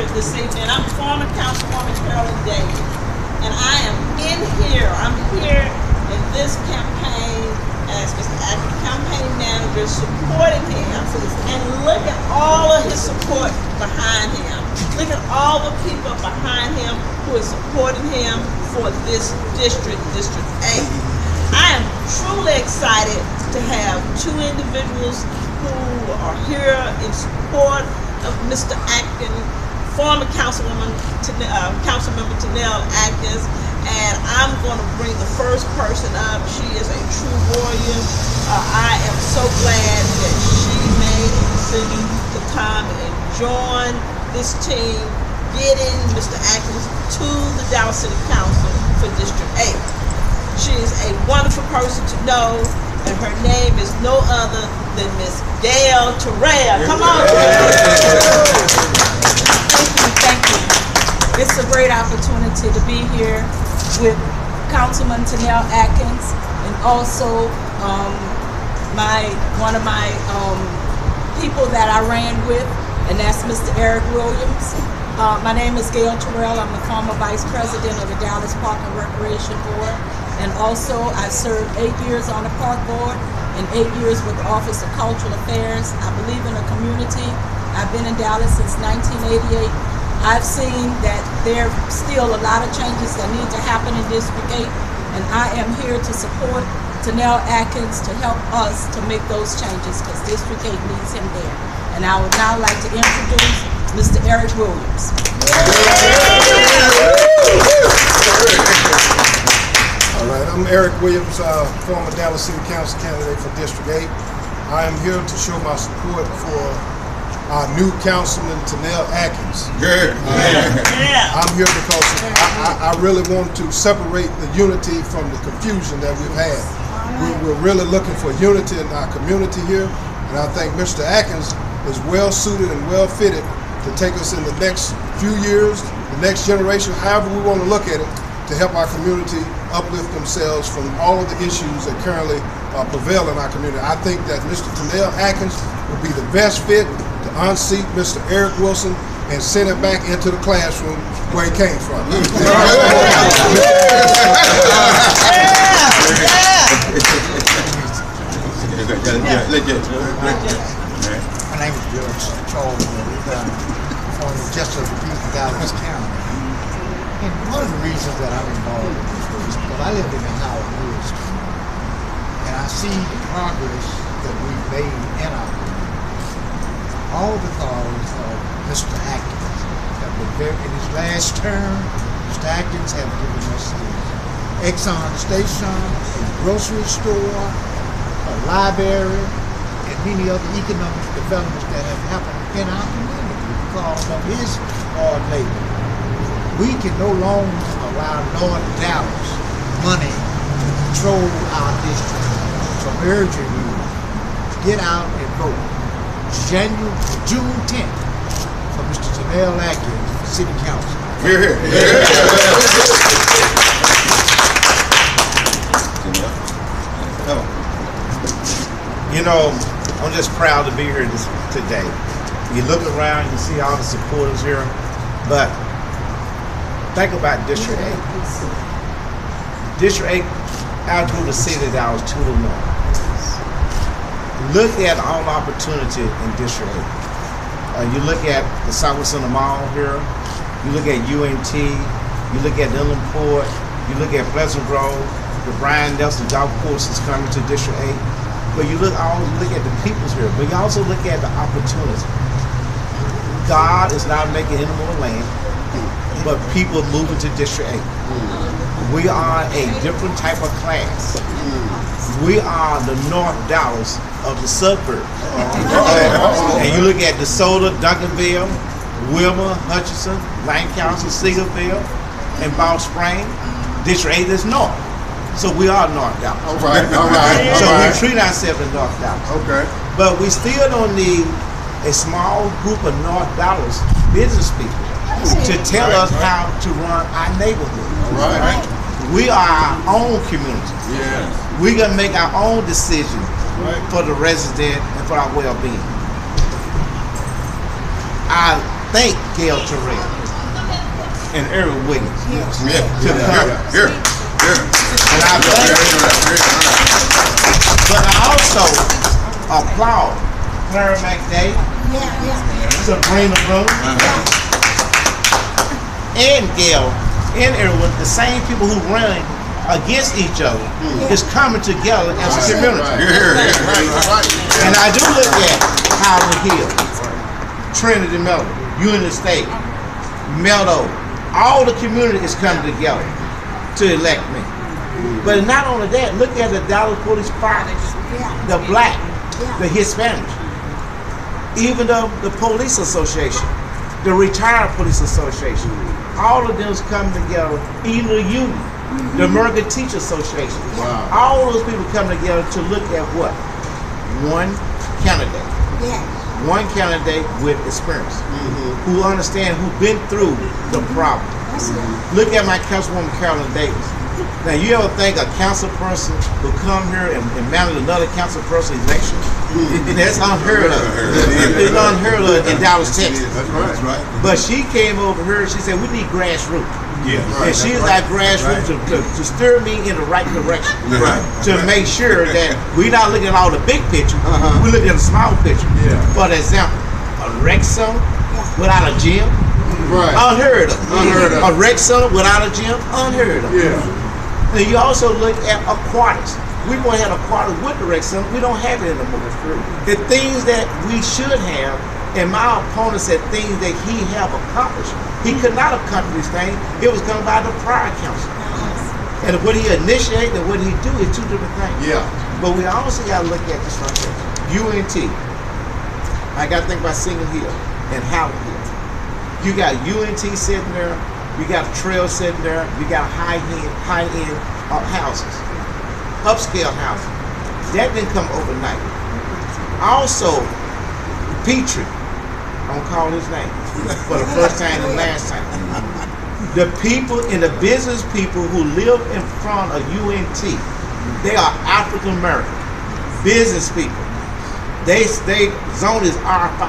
here this evening. I'm former Councilwoman Carolyn Davis, and I am I'm here in this campaign as Mr. Atkins campaign manager, supporting him. And look at all of his support behind him. Look at all the people behind him who are supporting him for this district, District 8. I am truly excited to have two individuals who are here in support of Mr. Atkins, former Councilmember Tanel Atkins, and I'm going to bring the first person up. She is a true warrior. I am so glad that she made a decision to come and join this team, getting Mr. Atkins to the Dallas City Council for District 8. She is a wonderful person to know, and her name is no other than Miss Gail Terrell. Come on, Thank you. It's a great opportunity to be here with Councilman Tanel Atkins, and also one of my people that I ran with, and that's Mr. Eric Williams. My name is Gail Terrell. I'm the former Vice President of the Dallas Park and Recreation Board, and also I served 8 years on the Park Board and 8 years with the Office of Cultural Affairs. I believe in the community. I've been in Dallas since 1988. I've seen that there are still a lot of changes that need to happen in District 8, and I am here to support Tanel Atkins to help us to make those changes, because District 8 needs him there. And I would now like to introduce Mr. Eric Williams. All right, I'm Eric Williams, former Dallas City Council candidate for District 8. I am here to show my support for our new councilman, Tanel Atkins. I'm here because I really want to separate the unity from the confusion that we've had. We're really looking for unity in our community here, and I think Mr. Atkins is well suited and well fitted to take us in the next few years, the next generation, however we want to look at it, to help our community uplift themselves from all of the issues that currently prevail in our community. I think that Mr. Tanel Atkins would be the best fit to unseat Mr. Eric Wilson and send it back into the classroom where he came from. My name is George Charles. I'm just of the people of Dallas County. And one of the reasons that I'm involved in this is because I live in the Howard Woods, and I see the progress that we've made in our community. All because of Mr. Atkins. In his last term, Mr. Atkins have given us the Exxon station, a grocery store, a library, and many other economic developments that have happened in our community because of his hard labor. We can no longer allow North Dallas money to control our district. So I'm urging you to get out and vote June 10th for Mr. Tanel Atkins for City Council. You know, I'm just proud to be here today. You look around, you see all the supporters here, but think about District 8. District 8 outgrew the city that was to the north. Look at all the opportunity in District 8. You look at the Southwest Center Mall here, you look at UNT, you look at Inland Port, you look at Pleasant Grove, the Brian Nelson Golf Course is coming to District 8. But you look at the peoples here, but you also look at the opportunity. God is not making any more land, but people moving to District 8. We are a different type of class. We are the North Dallas of the suburbs. And you look at DeSoto, Duncanville, Wilmer, Hutchinson, Lancaster, Cedarville, and Ball Spring. District 8 is north. So we are North Dallas. All right. So we treat ourselves in North Dallas. Okay. But we still don't need a small group of North Dallas business people to tell us how to run our neighborhood. All right. We are our own community. Yeah. We gonna make our own decision for the resident and for our well-being. I thank Gail Terrell and Eric Williams Yeah. to come. Here. And I thank but I also applaud Clara McDade, Sabrina Broom, and Gail and everyone, the same people who run against each other is coming together as a community. And I do look at Howard Hill, Trinity Mellon, Union State, Meadow, all the community is coming together to elect me. But not only that, look at the Dallas Police Department, the black, the Hispanic, even the Police Association, the Retired Police Association, all of them is coming together, even the union, the American Teacher Association. All those people come together to look at what? One candidate. One candidate with experience, who understand, who've been through the problem. Look at my Councilwoman Carolyn Davis. Now, you ever think a council person will come here and manage another council person's election? That's unheard of. It's unheard of in Dallas, Texas. That's right. But she came over here and she said, we need grassroots. And she's like grassroots to steer me in the right direction. To make sure that we're not looking at all the big picture, we're looking at the small picture. For example, a rec center without a gym, unheard of. A rec center without a gym, unheard of. And you also look at aquatics. We want to have aquatics with the rec center. We don't have it anymore. The things that we should have, and my opponent said things that he have accomplished. He could not accomplish these things. It was done by the prior council. And what he initiated and what he do is two different things. But we also got to look at this right here. UNT. I got to think about Single Hill and Howard Hill. You got UNT sitting there. You got a trail sitting there. You got high-end houses, upscale houses. That didn't come overnight. Also, Petrie, I don't call his name for the first time and last time. The people and the business people who live in front of UNT, they are African American business people. They zone is R5,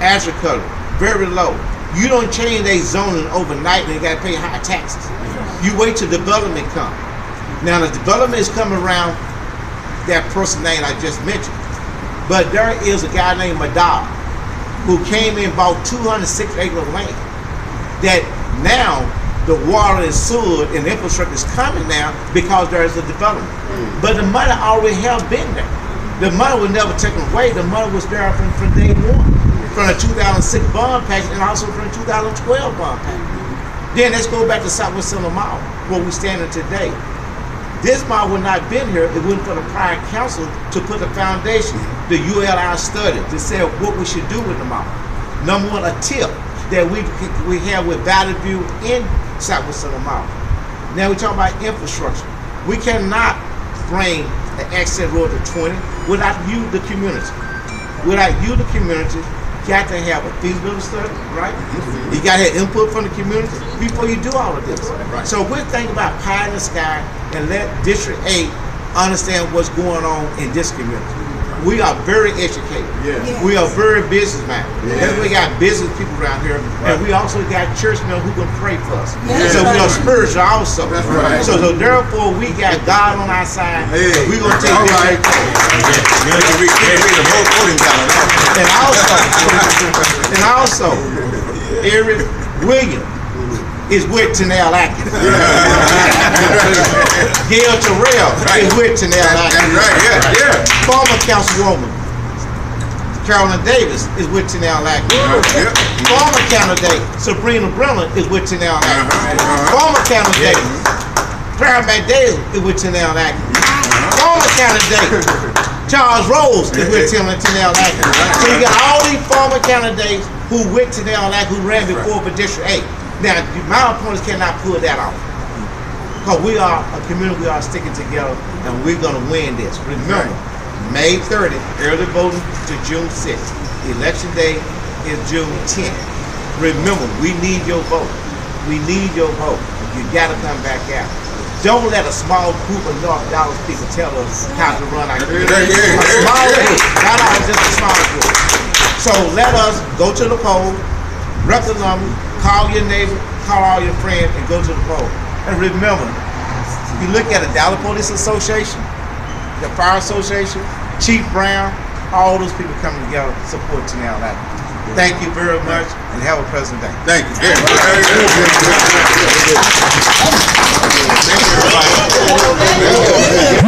agriculture, very low. You don't change their zoning overnight and you got to pay high taxes. You wait till development comes. Now the development is coming around that person name I just mentioned. But there is a guy named Madar who came in and bought 206 acres of land. That now the water and sewer and infrastructure is coming now because there is a development. But the money already have been there. The money was never taken away. The money was there from day one. From the 2006 bond package and also from the 2012 bond package. Then let's go back to Southwest Center Mall, where we're standing today. This mall would not have been here if it wasn't for the prior council to put the foundation, the ULI study, to say what we should do with the mall. Number one, a tip that we have with Valley View in Southwest Center Mall. Now we're talking about infrastructure. We cannot bring the access road to 20 without you, the community. Without you, the community, you got to have a feasibility study, right? You got to have input from the community before you do all of this. So we're thinking about pie in the sky and let District 8 understand what's going on in this community. We are very educated. We are very business-minded. We got business people around here, and we also got churchmen who can pray for us. So we are spiritual also. So therefore, we got God on our side. We're going to take this. And also, Eric Williams is with Tanel Atkins. Gail Terrell is with Tanel Atkins. Former Councilwoman Carolyn Davis is with Tanel Atkins. Former candidate Sabrina Brennan is with Tanel Atkins. Former candidate Clara McDade is with Tanel Atkins. Former candidate Charles Rose is with Tanel Atkins. So you got all these former candidates who with Tanel Atkins who ran before for District 8. Now, my opponents cannot pull that off. Because we are a community, we are sticking together, and we're going to win this. Remember, May 30th, early voting to June 6th. Election day is June 10th. Remember, we need your vote. We need your vote. You got to come back out. Don't let a small group of North Dallas people tell us how to run our community. A small group, not all, just a small group. So let us go to the poll, rep the number, call your neighbor, call all your friends, and go to the poll. And remember, you look at the Dallas Police Association, the Fire Association, Chief Brown, all those people coming together to support Tenelle Atkins. Thank you very much, and have a pleasant day. Thank you. Thank you, everybody.